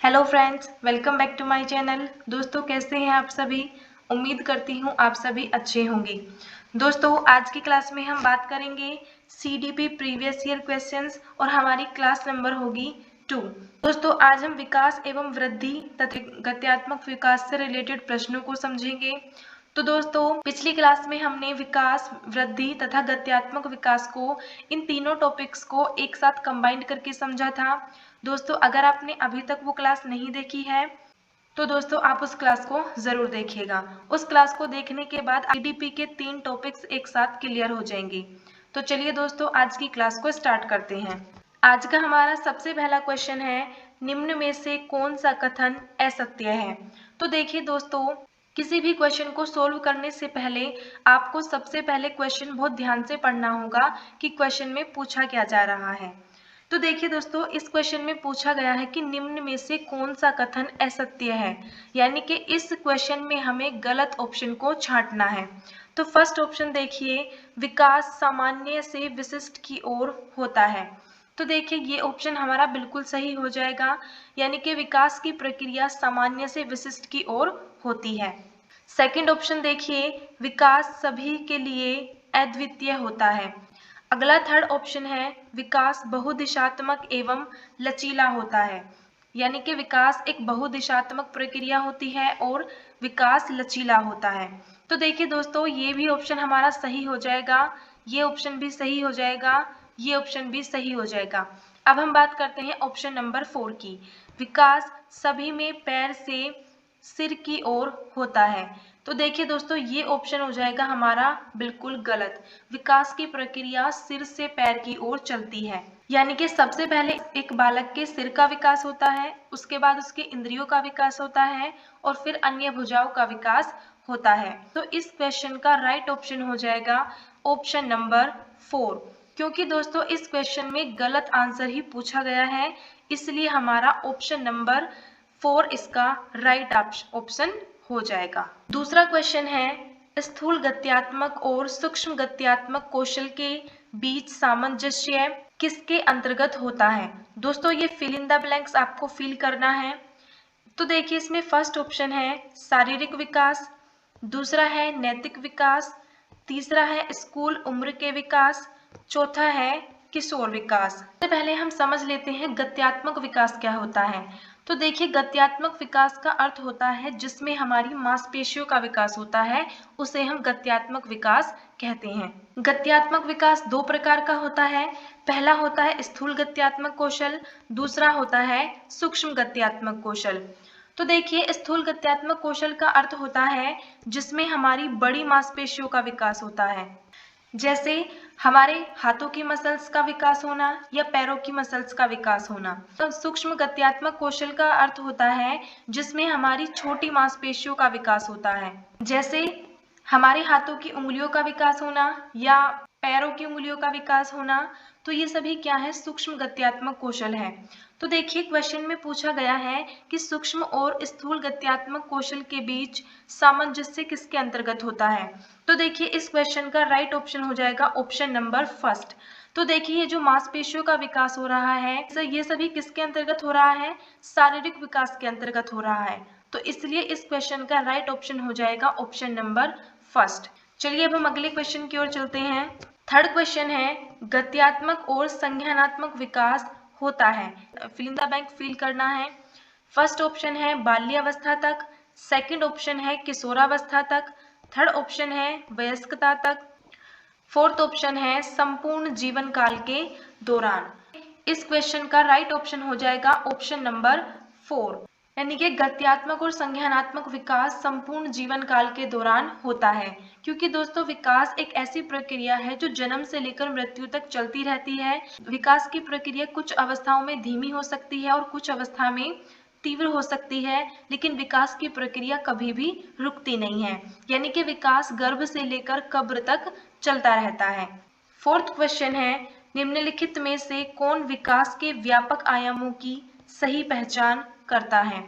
Hello friends, welcome back to my channel. दोस्तों, कैसे हैं आप सभी? उम्मीद करती हूँ आप सभी अच्छे होंगे। दोस्तों, आज की क्लास में हम बात करेंगे सीडीपी प्रीवियस ईयर क्वेश्चंस और हमारी क्लास नंबर होगी 2। दोस्तों, आज हम विकास एवं वृद्धि तथा गत्यात्मक विकास से रिलेटेड प्रश्नों को समझेंगे। तो दोस्तों, पिछली क्लास में हमने विकास, वृद्धि तथा गत्यात्मक विकास को, इन तीनों टॉपिक्स को एक साथ कंबाइंड करके समझा था। दोस्तों, अगर आपने अभी तक वो क्लास नहीं देखी है तो दोस्तों आप उस क्लास को जरूर देखिएगा। उस क्लास को देखने के बाद सीडीपी के 3 टॉपिक्स एक साथ क्लियर हो जाएंगे। तो चलिए दोस्तों, आज की क्लास को स्टार्ट करते हैं। आज का हमारा सबसे पहला क्वेश्चन है, निम्न में से कौन सा कथन असत्य है? तो देखिए दोस्तों, किसी भी क्वेश्चन को सोल्व करने से पहले आपको सबसे पहले क्वेश्चन बहुत ध्यान से पढ़ना होगा कि क्वेश्चन में पूछा क्या जा रहा है। तो देखिए दोस्तों, इस क्वेश्चन में पूछा गया है कि निम्न में से कौन सा कथन असत्य है, यानी कि इस क्वेश्चन में हमें गलत ऑप्शन को छांटना है। तो फर्स्ट ऑप्शन देखिए, विकास सामान्य से विशिष्ट की ओर होता है। तो देखिए ये ऑप्शन हमारा बिल्कुल सही हो जाएगा, यानी कि विकास की प्रक्रिया सामान्य से विशिष्ट की ओर होती है। सेकंड ऑप्शन देखिए, विकास सभी के लिए अद्वितीय होता है। अगला थर्ड ऑप्शन है, विकास बहुदिशात्मक एवं लचीला होता है, यानी कि विकास एक बहुदिशात्मक प्रक्रिया होती है और विकास लचीला होता है। तो देखिए दोस्तों, ये भी ऑप्शन हमारा सही हो जाएगा, ये ऑप्शन भी सही हो जाएगा, ये ऑप्शन भी सही हो जाएगा। अब हम बात करते हैं ऑप्शन नंबर 4 की, विकास सभी में पैर से सिर की ओर होता है। तो देखिए दोस्तों, ये ऑप्शन हो जाएगा हमारा बिल्कुल गलत। विकास की प्रक्रिया सिर से पैर की ओर चलती है, यानी कि सबसे पहले एक बालक के सिर का विकास होता है, उसके बाद उसके इंद्रियों का विकास होता है और फिर अन्य भुजाओं का विकास होता है। तो इस क्वेश्चन का राइट ऑप्शन हो जाएगा ऑप्शन नंबर 4, क्योंकि दोस्तों इस क्वेश्चन में गलत आंसर ही पूछा गया है, इसलिए हमारा ऑप्शन नंबर 4 इसका राइट ऑप्शन हो जाएगा। दूसरा क्वेश्चन है, स्थूल गत्यात्मक और सूक्ष्म गत्यात्मक कौशल के बीच सामंजस्य किसके अंतर्गत होता है? दोस्तों, ये फिल इन द ब्लैंक्स आपको फिल करना है। तो देखिए, इसमें फर्स्ट ऑप्शन है शारीरिक विकास, दूसरा है नैतिक विकास, तीसरा है स्कूल उम्र के विकास, चौथा है किशोर विकास। सबसे पहले हम समझ लेते हैं गत्यात्मक विकास क्या होता है। तो देखिए, गत्यात्मक विकास का अर्थ होता है जिसमें हमारी मांसपेशियों का विकास होता है, उसे हम गत्यात्मक विकास कहते हैं। गत्यात्मक विकास 2 प्रकार का होता है। पहला होता है स्थूल गत्यात्मक कौशल, दूसरा होता है सूक्ष्म गत्यात्मक कौशल। तो देखिए, स्थूल गत्यात्मक कौशल का अर्थ होता है जिसमें हमारी बड़ी मांसपेशियों का विकास होता है, जैसे हमारे हाथों की मसल्स का विकास होना या पैरों की मसल्स का विकास होना। तो सूक्ष्म गत्यात्मक कौशल का अर्थ होता है जिसमें हमारी छोटी मांसपेशियों का विकास होता है, जैसे हमारे हाथों की उंगलियों का विकास होना या पैरों की उंगलियों का विकास होना। तो ये सभी क्या है? सूक्ष्म गत्यात्मक कौशल है। तो देखिए, क्वेश्चन में पूछा गया है कि सूक्ष्म और स्थूल गत्यात्मक कौशल के बीच सामंजस्य किसके अंतर्गत होता है? तो देखिए, इस क्वेश्चन का राइट ऑप्शन हो जाएगा ऑप्शन नंबर फर्स्ट। तो देखिए, ये जो मांसपेशियों का विकास हो रहा है, ये सभी किसके अंतर्गत हो रहा है? शारीरिक विकास के अंतर्गत हो रहा है। तो इसलिए इस क्वेश्चन का राइट ऑप्शन हो जाएगा ऑप्शन नंबर फर्स्ट। चलिए अब हम अगले क्वेश्चन की ओर चलते हैं। थर्ड क्वेश्चन है, गत्यात्मक और संज्ञानात्मक विकास होता है। Fill in the blank fill करना है। फर्स्ट ऑप्शन है बाल्यावस्था तक, सेकंड ऑप्शन है किशोरावस्था तक, थर्ड ऑप्शन है वयस्कता तक, फोर्थ ऑप्शन है संपूर्ण जीवन काल के दौरान। इस क्वेश्चन का राइट ऑप्शन हो जाएगा ऑप्शन नंबर 4, यानी कि गत्यात्मक और संज्ञानात्मक विकास संपूर्ण जीवन काल के दौरान होता है। क्योंकि दोस्तों, विकास एक ऐसी प्रक्रिया है जो जन्म से लेकर मृत्यु तक चलती रहती है। विकास की प्रक्रिया कुछ अवस्थाओं में धीमी हो सकती है और कुछ अवस्था में तीव्र हो सकती है, लेकिन विकास की प्रक्रिया कभी भी रुकती नहीं है, यानी कि विकास गर्भ से लेकर कब्र तक चलता रहता है। फोर्थ क्वेश्चन है, निम्नलिखित में से कौन विकास के व्यापक आयामों की सही पहचान करता है?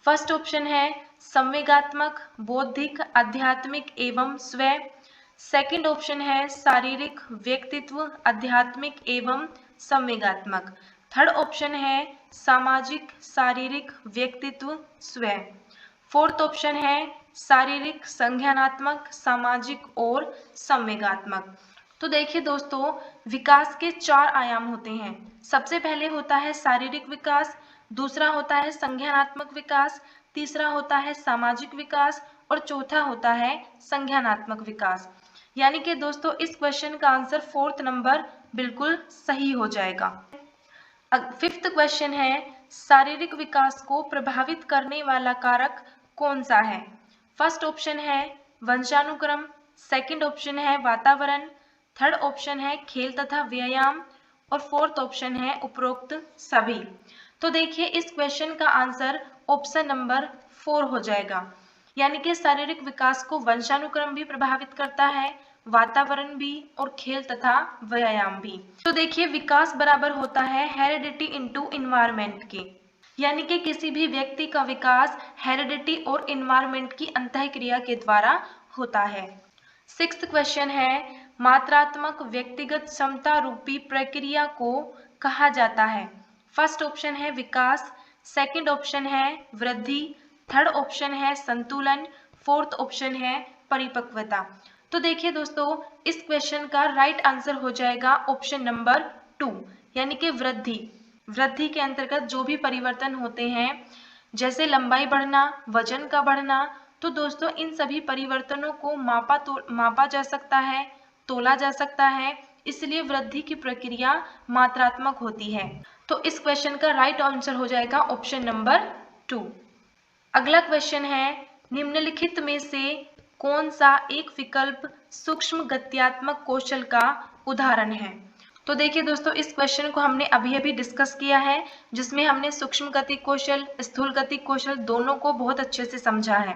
फर्स्ट ऑप्शन है संवेगात्मक, बौद्धिक, आध्यात्मिक एवं स्व। सेकंड ऑप्शन है शारीरिक, व्यक्तित्व, आध्यात्मिक एवं संवेगात्मक। थर्ड ऑप्शन है सामाजिक, शारीरिक, व्यक्तित्व, स्वयं। फोर्थ ऑप्शन है शारीरिक, संज्ञानात्मक, सामाजिक और संवेगात्मक। तो देखिए दोस्तों, विकास के 4 आयाम होते हैं। सबसे पहले होता है शारीरिक विकास, दूसरा होता है संज्ञानात्मक विकास, तीसरा होता है सामाजिक विकास और चौथा होता है संज्ञानात्मक विकास। यानी कि दोस्तों इस क्वेश्चन का आंसर 4th नंबर बिल्कुल सही हो जाएगा। 5th क्वेश्चन है शारीरिक विकास को प्रभावित करने वाला कारक कौन सा है? फर्स्ट ऑप्शन है वंशानुक्रम, सेकंड ऑप्शन है वातावरण, थर्ड ऑप्शन है खेल तथा व्यायाम और फोर्थ ऑप्शन है उपरोक्त सभी। तो देखिए इस क्वेश्चन का आंसर ऑप्शन नंबर 4 हो जाएगा। यानी कि शारीरिक विकास को वंशानुक्रम भी प्रभावित करता है, वातावरण भी और खेल तथा व्यायाम भी। तो देखिए विकास बराबर होता है हेरिडिटी इनटू एनवायरनमेंट के, यानी कि किसी भी व्यक्ति का विकास हेरिडिटी और एनवायरनमेंट की अंतःक्रिया के द्वारा होता है। 6th क्वेश्चन है मात्रात्मक व्यक्तिगत क्षमता रूपी प्रक्रिया को कहा जाता है? फर्स्ट ऑप्शन है विकास, सेकंड ऑप्शन है वृद्धि, थर्ड ऑप्शन है संतुलन, फोर्थ ऑप्शन है परिपक्वता। तो देखिए दोस्तों इस क्वेश्चन का राइट आंसर हो जाएगा ऑप्शन नंबर 2, यानी कि वृद्धि। वृद्धि के अंतर्गत जो भी परिवर्तन होते हैं जैसे लंबाई बढ़ना, वजन का बढ़ना, तो दोस्तों इन सभी परिवर्तनों को मापा जा सकता है, तोला जा सकता है, इसलिए वृद्धि की प्रक्रिया मात्रात्मक होती है। तो इस क्वेश्चन का राइट आंसर हो जाएगा ऑप्शन नंबर 2। अगला क्वेश्चन है निम्नलिखित में से कौन सा एक विकल्प सूक्ष्म गत्यात्मक कौशल का उदाहरण है? तो देखिए दोस्तों इस क्वेश्चन को हमने अभी डिस्कस किया है, जिसमें हमने सूक्ष्म गति कौशल, स्थूल गति कौशल दोनों को बहुत अच्छे से समझा है।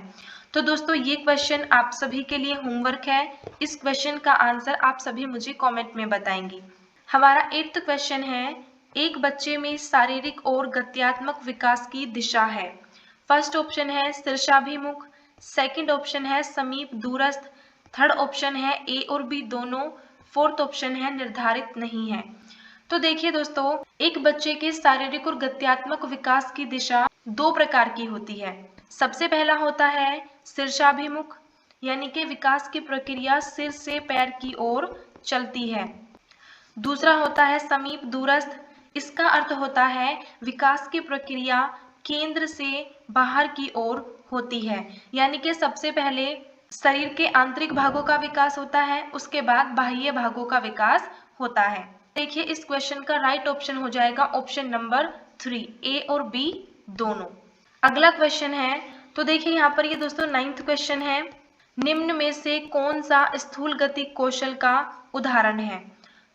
तो दोस्तों ये क्वेश्चन आप सभी के लिए होमवर्क है। इस क्वेश्चन का आंसर आप सभी मुझे कमेंट में बताएंगे। हमारा 8th क्वेश्चन है एक बच्चे में शारीरिक और गत्यात्मक विकास की दिशा है। फर्स्ट ऑप्शन है शीर्षाभिमुख, सेकंड ऑप्शन है समीप दूरस्थ, थर्ड ऑप्शन है ए और बी दोनों, फोर्थ ऑप्शन है निर्धारित नहीं है। तो देखिए दोस्तों एक बच्चे के शारीरिक और गत्यात्मक विकास की दिशा 2 प्रकार की होती है। सबसे पहला होता है शीर्षाभिमुख, यानी कि विकास की प्रक्रिया सिर से पैर की ओर चलती है। दूसरा होता है समीप दूरस्थ, इसका अर्थ होता है विकास की प्रक्रिया केंद्र से बाहर की ओर होती है, यानी कि सबसे पहले शरीर के आंतरिक भागों का विकास होता है, उसके बाद बाह्य भागों का विकास होता है। देखिए इस क्वेश्चन का राइट ऑप्शन हो जाएगा ऑप्शन नंबर 3, ए और बी दोनों। अगला क्वेश्चन है, तो देखिए यहाँ पर ये दोस्तों 9th क्वेश्चन है निम्न में से कौन सा स्थूल गति कौशल का उदाहरण है?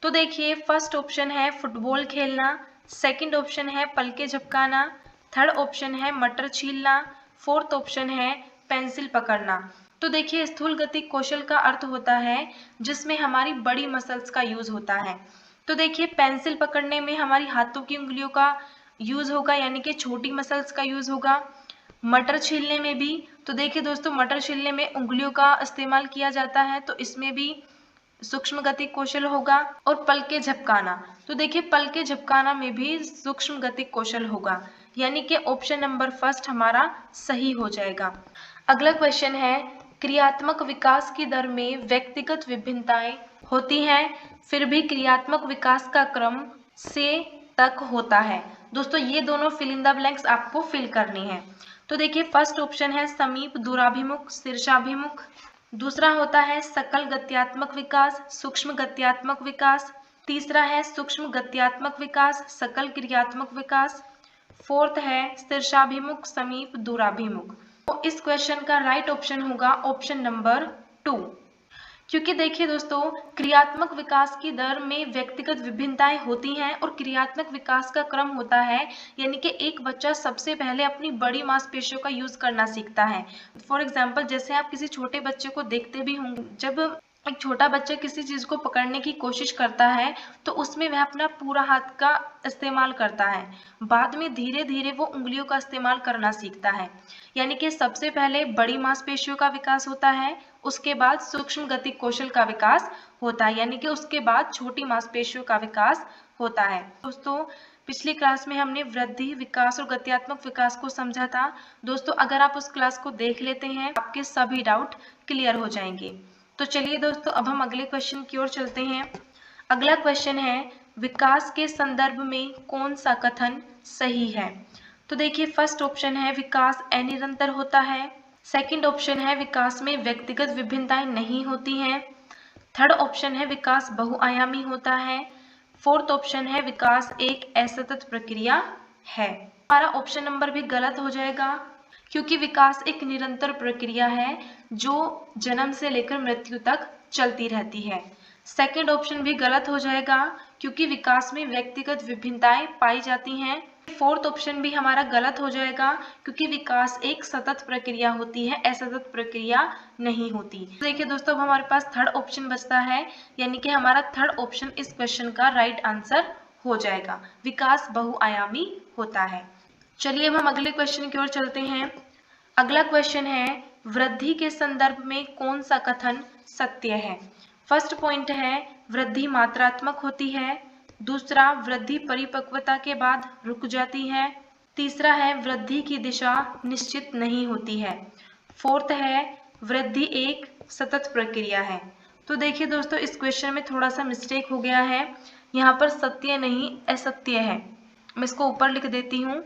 तो देखिए फर्स्ट ऑप्शन है फुटबॉल खेलना, सेकंड ऑप्शन है पलके झपकाना, थर्ड ऑप्शन है मटर छीलना, फोर्थ ऑप्शन है पेंसिल पकड़ना। तो देखिए स्थूल गति कौशल का अर्थ होता है जिसमें हमारी बड़ी मसल्स का यूज होता है। तो देखिए पेंसिल पकड़ने में हमारी हाथों की उंगलियों का यूज होगा, यानी कि छोटी मसल्स का यूज होगा। मटर छीलने में भी, तो देखिए दोस्तों मटर छीलने में उंगलियों का इस्तेमाल किया जाता है, तो इसमें भी सूक्ष्म गति कौशल होगा। और पलके झपकाना, तो देखिए पलके झपकाना में भी सूक्ष्म गति कौशल होगा, यानी कि ऑप्शन नंबर फर्स्ट हमारा सही हो जाएगा। अगला क्वेश्चन है क्रियात्मक विकास की दर में व्यक्तिगत विभिन्नताएं होती हैं, फिर भी क्रियात्मक विकास का क्रम से तक होता है। दोस्तों ये दोनों फिल इन द ब्लैंक्स आपको फिल करनी है। तो देखिए फर्स्ट ऑप्शन है समीप दूराभिमुख शीर्षाभिमुख, दूसरा होता है सकल गत्यात्मक विकास सूक्ष्म गत्यात्मक विकास, तीसरा है सूक्ष्म गत्यात्मक विकास सकल क्रियात्मक विकास, फोर्थ है शीर्षाभिमुख समीप दूराभिमुख। तो इस क्वेश्चन का राइट ऑप्शन होगा ऑप्शन नंबर 2, क्योंकि देखिए दोस्तों क्रियात्मक विकास की दर में व्यक्तिगत विभिन्नताएं होती हैं और क्रियात्मक विकास का क्रम होता है, यानी कि एक बच्चा सबसे पहले अपनी बड़ी मांसपेशियों का यूज करना सीखता है। फॉर एग्जांपल जैसे आप किसी छोटे बच्चे को देखते भी होंगे, जब एक छोटा बच्चा किसी चीज को पकड़ने की कोशिश करता है तो उसमें वह अपना पूरा हाथ का इस्तेमाल करता है, बाद में धीरे धीरे वो उंगलियों का इस्तेमाल करना सीखता है। यानी कि सबसे पहले बड़ी मांसपेशियों का विकास होता है, उसके बाद सूक्ष्म गति कौशल का विकास होता है, यानी कि उसके बाद छोटी मांसपेशियों का विकास होता है। दोस्तों पिछली क्लास में हमने वृद्धि, विकास और गत्यात्मक विकास को समझा था। दोस्तों अगर आप उस क्लास को देख लेते हैं आपके सभी डाउट क्लियर हो जाएंगे। तो चलिए दोस्तों अब हम अगले क्वेश्चन की ओर चलते हैं। अगला क्वेश्चन है विकास के संदर्भ में कौन सा कथन सही है। तो देखिए फर्स्ट ऑप्शन है विकास अनिरंतर होता है। सेकंड ऑप्शन है विकास में व्यक्तिगत विभिन्नताएं नहीं होती हैं। थर्ड ऑप्शन है विकास बहुआयामी होता है। फोर्थ ऑप्शन है विकास एक असतत प्रक्रिया है। हमारा ऑप्शन नंबर भी गलत हो जाएगा क्योंकि विकास एक निरंतर प्रक्रिया है जो जन्म से लेकर मृत्यु तक चलती रहती है। सेकंड ऑप्शन भी गलत हो जाएगा क्योंकि विकास में व्यक्तिगत विभिन्नताएं पाई जाती हैं। फोर्थ ऑप्शन भी हमारा गलत हो जाएगा क्योंकि विकास एक सतत प्रक्रिया होती है, असतत प्रक्रिया नहीं होती। देखिए दोस्तों अब हमारे पास थर्ड ऑप्शन बचता है, यानी कि हमारा थर्ड ऑप्शन इस क्वेश्चन का राइट आंसर हो जाएगा, विकास बहुआयामी होता है। चलिए अब हम अगले क्वेश्चन की ओर चलते हैं। अगला क्वेश्चन है वृद्धि के संदर्भ में कौन सा कथन सत्य है। फर्स्ट पॉइंट है वृद्धि मात्रात्मक होती है। दूसरा वृद्धि परिपक्वता के बाद रुक जाती है। तीसरा है वृद्धि की दिशा निश्चित नहीं होती है। फोर्थ है वृद्धि एक सतत प्रक्रिया है। तो देखिए दोस्तों इस क्वेश्चन में थोड़ा सा मिस्टेक हो गया है, यहाँ पर सत्य नहीं असत्य है। मैं इसको ऊपर लिख देती हूँ,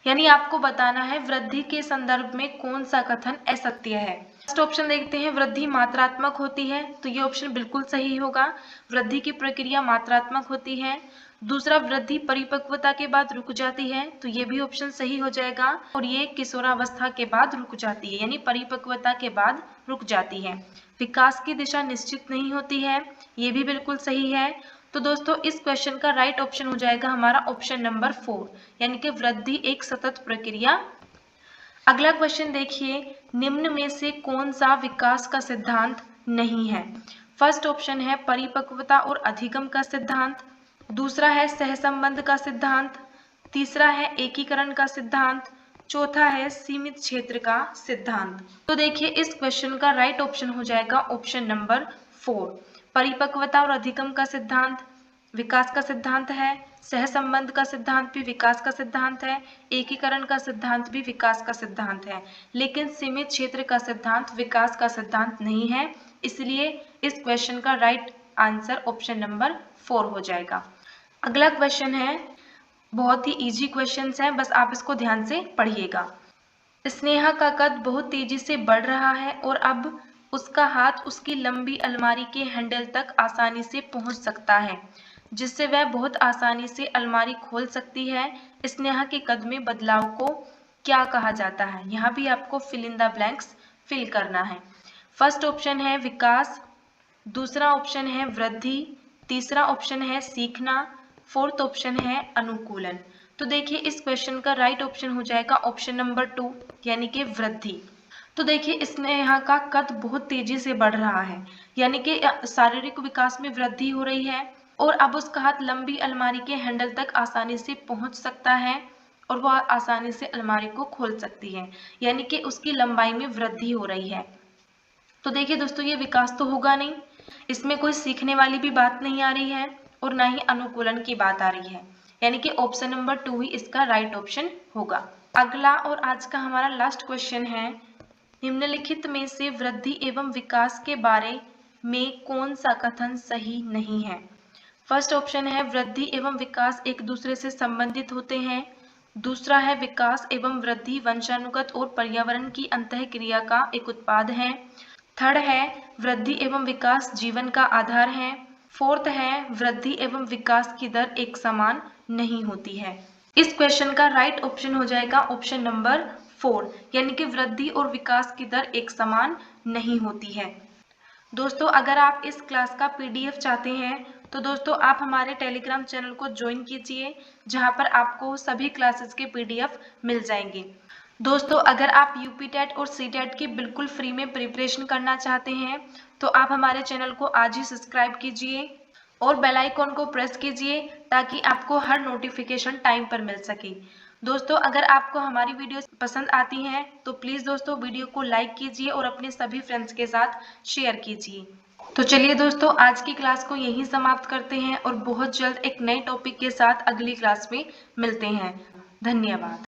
यानी आपको बताना है वृद्धि के संदर्भ में कौन सा कथन असत्य है। फर्स्ट ऑप्शन देखते हैं वृद्धि मात्रात्मक होती है, तो ये ऑप्शन बिल्कुल सही होगा, वृद्धि की प्रक्रिया मात्रात्मक होती है। दूसरा वृद्धि परिपक्वता के बाद रुक जाती है, तो ये भी ऑप्शन सही हो जाएगा। और ये किशोरावस्था के बाद रुक जाती है, यानी परिपक्वता के बाद रुक जाती है। विकास की दिशा निश्चित नहीं होती है, ये भी बिल्कुल सही है। तो दोस्तों इस क्वेश्चन का राइट ऑप्शन हो जाएगा हमारा ऑप्शन नंबर 4, यानी कि वृद्धि एक सतत प्रक्रिया। अगला क्वेश्चन देखिए निम्न में से कौन सा विकास का सिद्धांत नहीं है। फर्स्ट ऑप्शन है परिपक्वता और अधिगम का सिद्धांत। दूसरा है सहसंबंध का सिद्धांत। तीसरा है एकीकरण का सिद्धांत। चौथा है सीमित क्षेत्र का सिद्धांत। तो देखिए इस क्वेश्चन का राइट ऑप्शन हो जाएगा ऑप्शन नंबर 4, परिपक्वता और अधिगम का सिद्धांत विकास का सिद्धांत है। सहसंबंध का सिद्धांत भी विकास का सिद्धांत है। एकीकरण का सिद्धांत भी विकास का सिद्धांत है, लेकिन सीमित क्षेत्र का सिद्धांत विकास का सिद्धांत नहीं है। इसलिए इस क्वेश्चन का राइट आंसर ऑप्शन नंबर 4 हो जाएगा। अगला क्वेश्चन है, बहुत ही इजी क्वेश्चन है, बस आप इसको ध्यान से पढ़िएगा। स्नेहा का कद बहुत तेजी से बढ़ रहा है और अब उसका हाथ उसकी लंबी अलमारी के हैंडल तक आसानी से पहुंच सकता है, जिससे वह बहुत आसानी से अलमारी खोल सकती है। स्नेहा के कद में बदलाव को क्या कहा जाता है। यहाँ भी आपको fill in the blanks fill करना है। फर्स्ट ऑप्शन है विकास, दूसरा ऑप्शन है वृद्धि, तीसरा ऑप्शन है सीखना, फोर्थ ऑप्शन है अनुकूलन। तो देखिए इस क्वेश्चन का राइट ऑप्शन हो जाएगा ऑप्शन नंबर 2, यानी कि वृद्धि। तो देखिए स्नेहा का कद बहुत तेजी से बढ़ रहा है, यानी कि शारीरिक विकास में वृद्धि हो रही है और अब उसका हाथ लंबी अलमारी के हैंडल तक आसानी से पहुंच सकता है और वह आसानी से अलमारी को खोल सकती है, यानी कि उसकी लंबाई में वृद्धि हो रही है। तो देखिए दोस्तों ये विकास तो होगा नहीं, इसमें कोई सीखने वाली भी बात नहीं आ रही है और ना ही अनुकूलन की बात आ रही है, यानी कि ऑप्शन नंबर 2 ही इसका राइट ऑप्शन होगा। अगला और आज का हमारा लास्ट क्वेश्चन है, निम्नलिखित में से वृद्धि एवं विकास के बारे में कौन सा कथन सही नहीं है। फर्स्ट ऑप्शन है वृद्धि एवं विकास एक दूसरे से संबंधित होते हैं। दूसरा है विकास एवं वृद्धि वंशानुगत और पर्यावरण की अंतःक्रिया का एक उत्पाद है। थर्ड है वृद्धि एवं विकास जीवन का आधार है। फोर्थ है वृद्धि एवं विकास की दर एक समान नहीं होती है। इस क्वेश्चन का राइट ऑप्शन हो जाएगा ऑप्शन नंबर 4, यानी कि वृद्धि और विकास की दर एक समान नहीं होती है। दोस्तों अगर आप इस क्लास का PDF चाहते हैं तो दोस्तों आप हमारे टेलीग्राम चैनल को ज्वाइन कीजिए, जहां पर आपको सभी क्लासेस के PDF मिल जाएंगे। दोस्तों अगर आप यूपी-टेट और सी-टेट की बिल्कुल फ्री में प्रिपरेशन करना चाहते हैं तो आप हमारे चैनल को आज ही सब्सक्राइब कीजिए और बेल आइकॉन को प्रेस कीजिए ताकि आपको हर नोटिफिकेशन टाइम पर मिल सके। दोस्तों अगर आपको हमारी वीडियो पसंद आती हैं तो प्लीज़ दोस्तों वीडियो को लाइक कीजिए और अपने सभी फ्रेंड्स के साथ शेयर कीजिए। तो चलिए दोस्तों, आज की क्लास को यहीं समाप्त करते हैं और बहुत जल्द एक नए टॉपिक के साथ अगली क्लास में मिलते हैं। धन्यवाद।